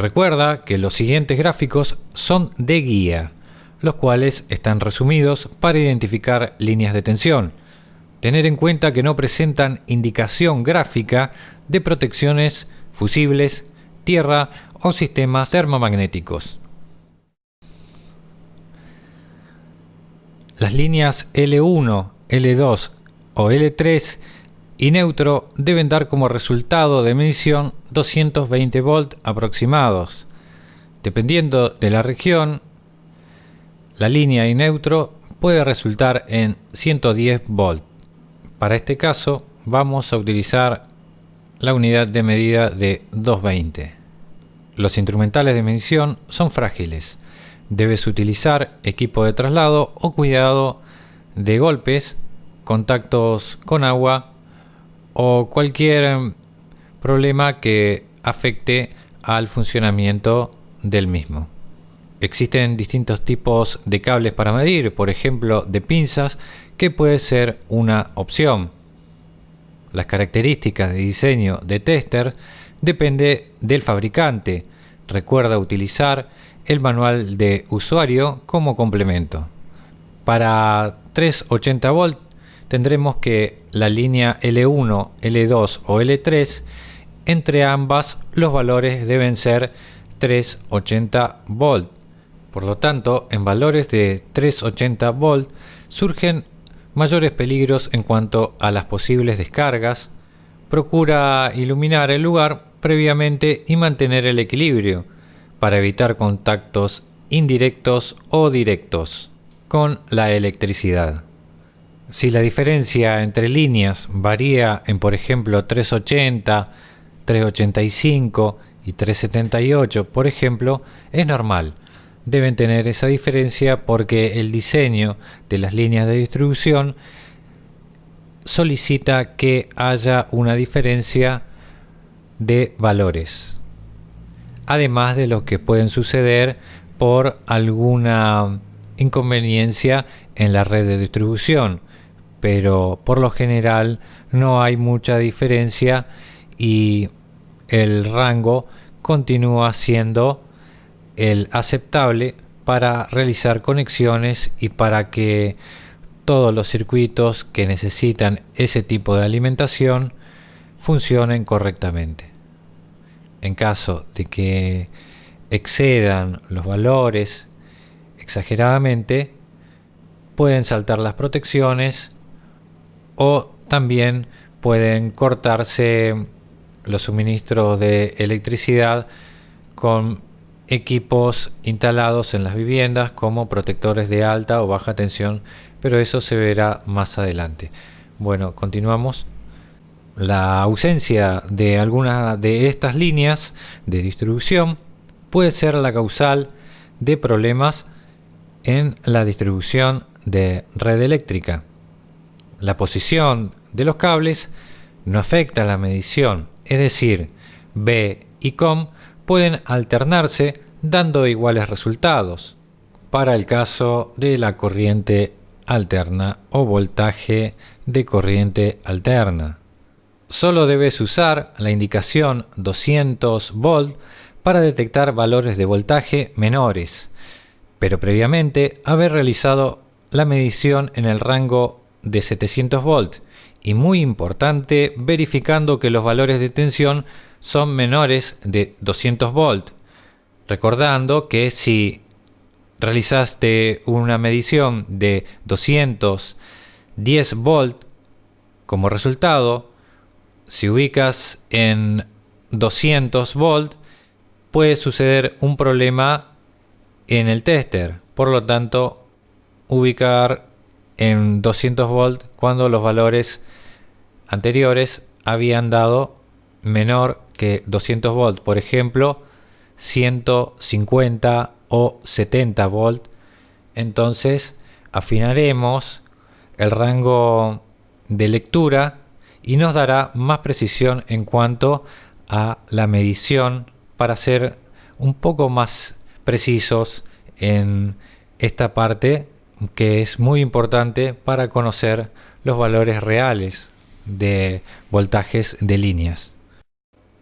Recuerda que los siguientes gráficos son de guía, los cuales están resumidos para identificar líneas de tensión. Tener en cuenta que no presentan indicación gráfica de protecciones, fusibles, tierra o sistemas termomagnéticos. Las líneas L1, L2 o L3 y neutro deben dar como resultado de medición 220 volt aproximados. Dependiendo de la región, la línea y neutro puede resultar en 110 volt. Para este caso vamos a utilizar la unidad de medida de 220. Los instrumentales de medición son frágiles. Debes utilizar equipo de traslado o cuidado de golpes, contactos con agua o cualquier problema que afecte al funcionamiento del mismo. Existen distintos tipos de cables para medir, por ejemplo de pinzas, que puede ser una opción. Las características de diseño de tester depende del fabricante. Recuerda utilizar el manual de usuario como complemento. Para 380 volt tendremos que la línea L1, L2 o L3, entre ambas los valores deben ser 380 volt. Por lo tanto, en valores de 380 volt surgen mayores peligros en cuanto a las posibles descargas. Procura iluminar el lugar previamente y mantener el equilibrio para evitar contactos indirectos o directos con la electricidad. Si la diferencia entre líneas varía en, por ejemplo, 380, 385 y 378, por ejemplo, es normal. Deben tener esa diferencia porque el diseño de las líneas de distribución solicita que haya una diferencia de valores, además de lo que pueden suceder por alguna inconveniencia en la red de distribución, pero por lo general no hay mucha diferencia y el rango continúa siendo el aceptable para realizar conexiones y para que todos los circuitos que necesitan ese tipo de alimentación funcionen correctamente. En caso de que excedan los valores exageradamente, pueden saltar las protecciones o también pueden cortarse los suministros de electricidad con equipos instalados en las viviendas como protectores de alta o baja tensión, pero eso se verá más adelante. Bueno, continuamos. La ausencia de alguna de estas líneas de distribución puede ser la causal de problemas en la distribución de red eléctrica. La posición de los cables no afecta la medición, es decir, B y COM pueden alternarse dando iguales resultados. Para el caso de la corriente alterna o voltaje de corriente alterna, solo debes usar la indicación 200 volt para detectar valores de voltaje menores, pero previamente haber realizado la medición en el rango de 700 volt y, muy importante, verificando que los valores de tensión son menores de 200 volt. Recordando que si realizaste una medición de 210 volt como resultado, si ubicas en 200 volt, puede suceder un problema en el tester. Por lo tanto, ubicar en 200 volt cuando los valores anteriores habían dado menor que 200 volt. Por ejemplo, 150 o 70 volt. Entonces, afinaremos el rango de lectura y nos dará más precisión en cuanto a la medición para ser un poco más precisos en esta parte, que es muy importante para conocer los valores reales de voltajes de líneas.